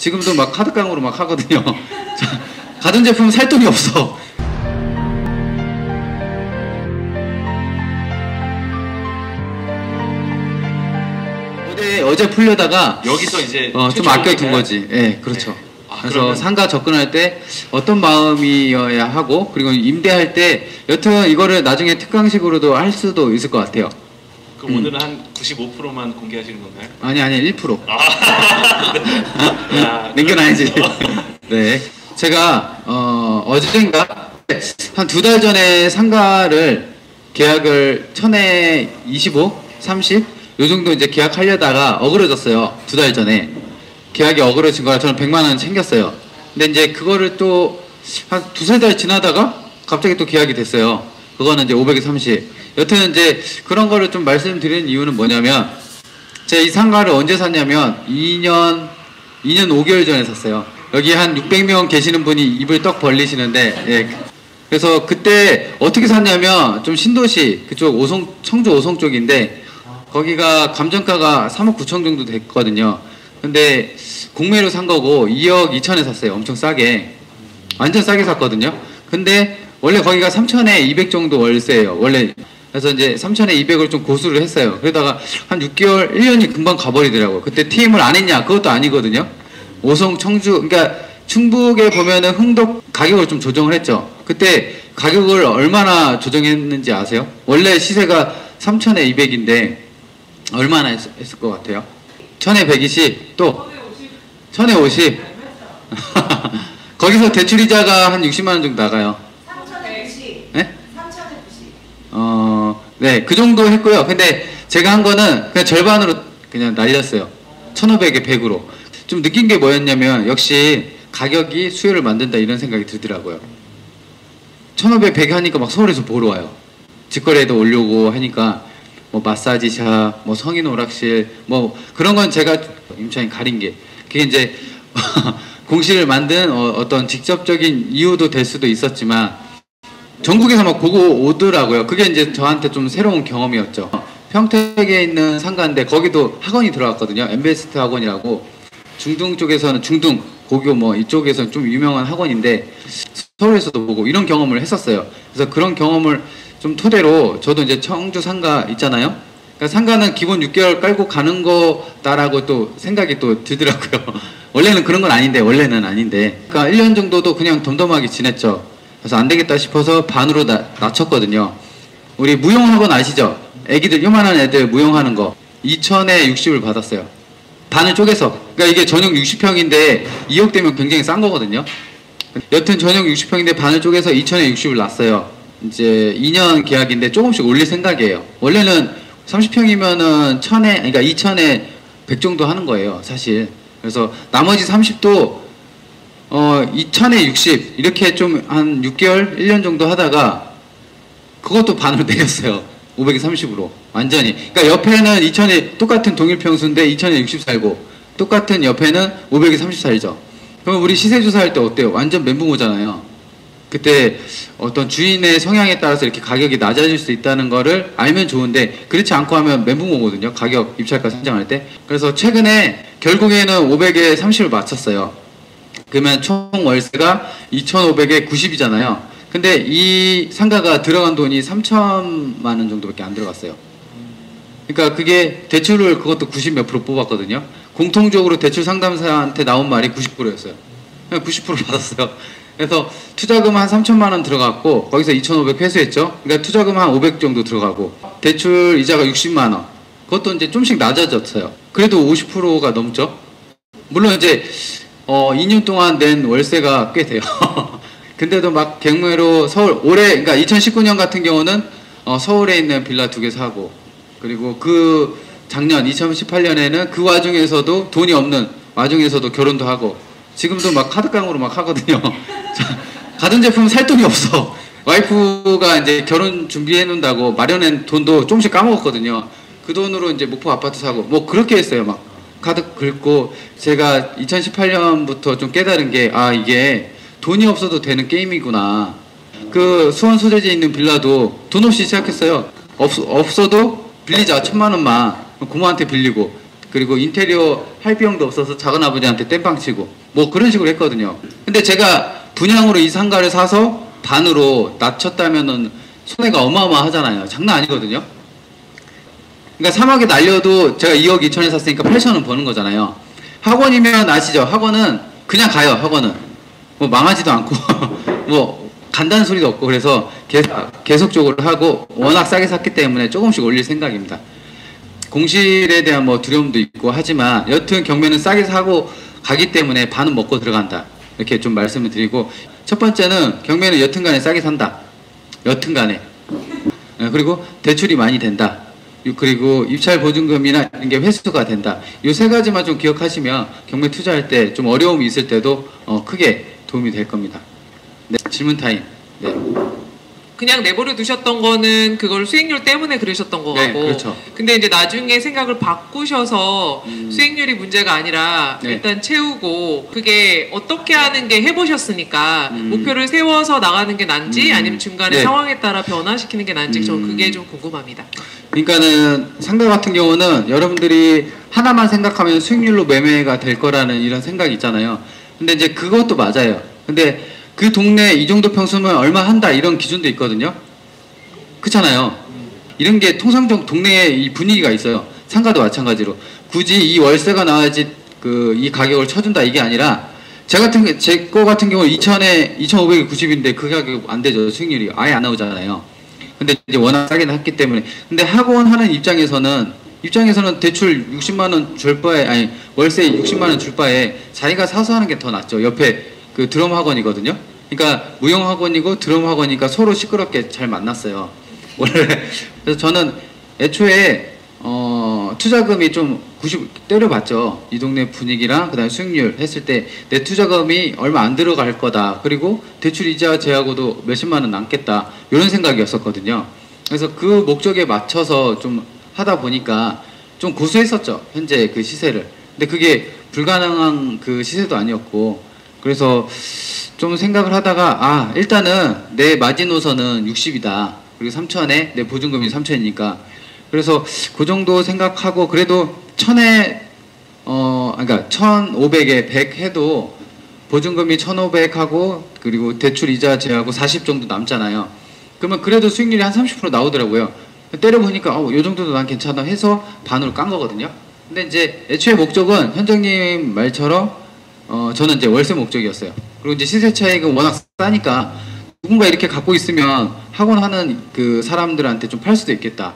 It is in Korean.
지금도 막 카드깡으로 막 하거든요. 가전제품 살 돈이 없어. 어제 풀려다가 여기서 이제 좀 아껴둔 거지. 예, 네, 그렇죠. 네. 그래서 그러면... 상가 접근할 때 어떤 마음이어야 하고, 그리고 임대할 때 여튼 이거를 나중에 특강식으로도 할 수도 있을 것 같아요. 그럼 오늘은 한 95%만 공개하시는 건가요? 아니 1%. 남겨놔야지. 네, 제가 어젠가 한 2달 전에 상가를 계약을 1000에 25, 30 요 정도 이제 계약하려다가 어그러졌어요. 2달 전에 계약이 어그러진 거라 저는 100만 원 챙겼어요. 근데 이제 그거를 또 한 2~3달 지나다가 갑자기 또 계약이 됐어요. 그거는 이제 500에 30. 여튼 이제 그런 거를 좀 말씀드리는 이유는 뭐냐면, 제가 이 상가를 언제 샀냐면 2년 5개월 전에 샀어요. 여기 한 600명 계시는 분이 입을 떡 벌리시는데, 예. 그래서 그때 어떻게 샀냐면 좀 신도시 그쪽 청주 오송 쪽인데, 거기가 감정가가 3억 9천 정도 됐거든요. 근데 공매로 산 거고 2억 2천에 샀어요. 엄청 싸게. 완전 싸게 샀거든요. 근데 원래 거기가 3천에 200 정도 월세예요. 원래. 그래서 이제 3천에 200을 좀 고수를 했어요. 그러다가 한 6개월, 1년이 금방 가버리더라고요. 그때 TM을 안 했냐? 그것도 아니거든요. 오송, 청주, 그러니까 충북에 보면은 흥덕 가격을 좀 조정을 했죠. 그때 가격을 얼마나 조정했는지 아세요? 원래 시세가 3천에 200인데 얼마나 했을 것 같아요? 1000에 120, 또 1000에 50. 거기서 대출이자가 한 60만 원 정도 나가요. 3천에 90. 네? 3천에 90. 네, 그 정도 했고요. 근데 제가 한 거는 그냥 절반으로 그냥 날렸어요. 1500에 100으로. 좀 느낀 게 뭐였냐면, 역시 가격이 수요를 만든다 이런 생각이 들더라고요. 1500, 100 하니까 막 서울에서 보러 와요. 직거래도 오려고 하니까 뭐 마사지샵, 뭐 성인 오락실, 뭐 그런 건 제가 임차인 가린 게, 그게 이제 공시를 만든 어떤 직접적인 이유도 될 수도 있었지만 전국에서 막 보고 오더라고요. 그게 이제 저한테 좀 새로운 경험이었죠. 평택에 있는 상가인데 거기도 학원이 들어갔거든요. 엠베스트 학원이라고. 중등 쪽에서는, 중등 고교 뭐 이쪽에서는 좀 유명한 학원인데 서울에서도 보고 이런 경험을 했었어요. 그래서 그런 경험을 좀 토대로 저도 이제 청주 상가 있잖아요. 그러니까 상가는 기본 6개월 깔고 가는 거다라고 또 생각이 또 들더라고요. 원래는 그런 건 아닌데, 그러니까 1년 정도도 그냥 덤덤하게 지냈죠. 그래서 안 되겠다 싶어서 반으로 낮췄거든요. 우리 무용학원 아시죠? 애기들, 요만한 애들 무용하는 거 2천에 60을 받았어요. 반을 쪼개서. 그러니까 이게 전용 60평인데 2억 되면 굉장히 싼 거거든요. 여튼 전용 60평인데 반을 쪼개서 2천에 60을 놨어요. 이제 2년 계약인데 조금씩 올릴 생각이에요. 원래는 30평이면은 1000에, 그러니까 2000에 100 정도 하는 거예요, 사실. 그래서 나머지 30도 2000에 60 이렇게 좀 한 6개월, 1년 정도 하다가 그것도 반으로 내렸어요. 500에 30으로 완전히. 그러니까 옆에는 2000에 똑같은 동일 평수인데 2000에 60 살고, 똑같은 옆에는 500에 30 살죠. 그럼 우리 시세 조사할 때 어때요? 완전 멘붕 오잖아요. 그때 어떤 주인의 성향에 따라서 이렇게 가격이 낮아질 수 있다는 거를 알면 좋은데, 그렇지 않고 하면 멘붕 오거든요. 가격, 입찰가 선정할 때. 그래서 최근에 결국에는 500에 30을 맞췄어요. 그러면 총 월세가 2,500에 90이잖아요. 근데 이 상가가 들어간 돈이 3천만 원 정도밖에 안 들어갔어요. 그러니까 그게 대출을 그것도 90 몇 프로 뽑았거든요. 공통적으로 대출 상담사한테 나온 말이 90%였어요. 그냥 90% 받았어요. 그래서 투자금 한 3천만 원 들어갔고, 거기서 2,500 회수했죠. 그러니까 투자금 한 500 정도 들어가고, 대출 이자가 60만 원. 그것도 이제 좀씩 낮아졌어요. 그래도 50%가 넘죠. 물론 이제 2년 동안 낸 월세가 꽤 돼요. 근데도 막 경매로 서울, 올해, 그러니까 2019년 같은 경우는 서울에 있는 빌라 2개 사고, 그리고 그 작년 2018년에는 그 와중에서도 돈이 없는 와중에서도 결혼도 하고, 지금도 막 카드깡으로 막 하거든요. 가전제품 살 돈이 없어. 와이프가 이제 결혼 준비해 놓는다고 마련한 돈도 조금씩 까먹었거든요. 그 돈으로 이제 목포 아파트 사고 뭐 그렇게 했어요. 막 카드 긁고. 제가 2018년부터 좀 깨달은 게, 아, 이게 돈이 없어도 되는 게임이구나. 그 수원 소재지에 있는 빌라도 돈 없이 시작했어요. 없어도 빌리자 1000만 원만 고모한테 빌리고, 그리고 인테리어 할 비용도 없어서 작은 아버지한테 땜빵 치고 뭐 그런 식으로 했거든요. 근데 제가 분양으로 이 상가를 사서 반으로 낮췄다면은 손해가 어마어마하잖아요. 장난 아니거든요. 그러니까 3억에 날려도 제가 2억 2천에 샀으니까 8천원 버는 거잖아요. 학원이면 아시죠? 학원은 그냥 가요. 학원은 뭐 망하지도 않고 뭐 간다는 소리도 없고 그래서 계속적으로 하고 워낙 싸게 샀기 때문에 조금씩 올릴 생각입니다. 공실에 대한 뭐 두려움도 있고 하지만 여튼 경매는 싸게 사고 가기 때문에 반은 먹고 들어간다. 이렇게 좀 말씀을 드리고 첫 번째는 경매는 여튼간에 싸게 산다. 여튼간에. 그리고 대출이 많이 된다. 그리고 입찰 보증금이나 이런 게 회수가 된다. 이 세 가지만 좀 기억하시면 경매 투자할 때 좀 어려움이 있을 때도 크게 도움이 될 겁니다. 네, 질문 타임. 네. 그냥 내버려 두셨던 거는 그걸 수익률 때문에 그러셨던 거 네, 같고. 그렇죠. 근데 이제 나중에 생각을 바꾸셔서 수익률이 문제가 아니라 네. 일단 채우고 그게 어떻게 하는 게 해보셨으니까 목표를 세워서 나가는 게 난지 아니면 중간에 네. 상황에 따라 변화시키는 게 난지 저는 그게 좀 궁금합니다. 그러니까는 상가 같은 경우는 여러분들이 하나만 생각하면 수익률로 매매가 될 거라는 이런 생각이 있잖아요. 근데 이제 그것도 맞아요. 근데 그 동네 이 정도 평수면 얼마 한다 이런 기준도 있거든요. 그렇잖아요. 이런 게 통상적 동네에 이 분위기가 있어요. 상가도 마찬가지로 굳이 이 월세가 나와야지 이 가격을 쳐준다 이게 아니라 제 거 같은 경우 2,000에 2,590인데 그 가격 안 되죠. 수익률이 아예 안 나오잖아요. 근데 이제 워낙 싸게 났기 때문에. 근데 학원 하는 입장에서는 대출 60만 원 줄 바에 아니 월세 60만 원 줄 바에 자기가 사서 하는 게 더 낫죠. 옆에 그 드럼 학원이거든요. 그러니까 무용 학원이고 드럼 학원이니까 서로 시끄럽게 잘 만났어요. 원래 그래서 저는 애초에 투자금이 좀 90 때려봤죠. 이 동네 분위기랑 그다음에 수익률 했을 때 내 투자금이 얼마 안 들어갈 거다. 그리고 대출 이자 제하고도 몇십만 원 남겠다. 이런 생각이었었거든요. 그래서 그 목적에 맞춰서 좀 하다 보니까 좀 고수했었죠. 현재 그 시세를. 근데 그게 불가능한 그 시세도 아니었고 그래서 좀 생각을 하다가 일단은 내 마지노선은 60이다. 그리고 3천에 내 보증금이 3천이니까 그래서 그 정도 생각하고 그래도 1,000에 그러니까 1,500에 100 해도 보증금이 1,500 하고 그리고 대출 이자 제하고 40 정도 남잖아요. 그러면 그래도 수익률이 한 30% 나오더라고요. 때려보니까 요 정도도 난 괜찮아 해서 반으로 깐 거거든요. 근데 이제 애초에 목적은 현정님 말처럼 저는 이제 월세 목적이었어요. 그리고 이제 시세 차익은 워낙 싸니까 누군가 이렇게 갖고 있으면 학원 하는 그 사람들한테 좀 팔 수도 있겠다.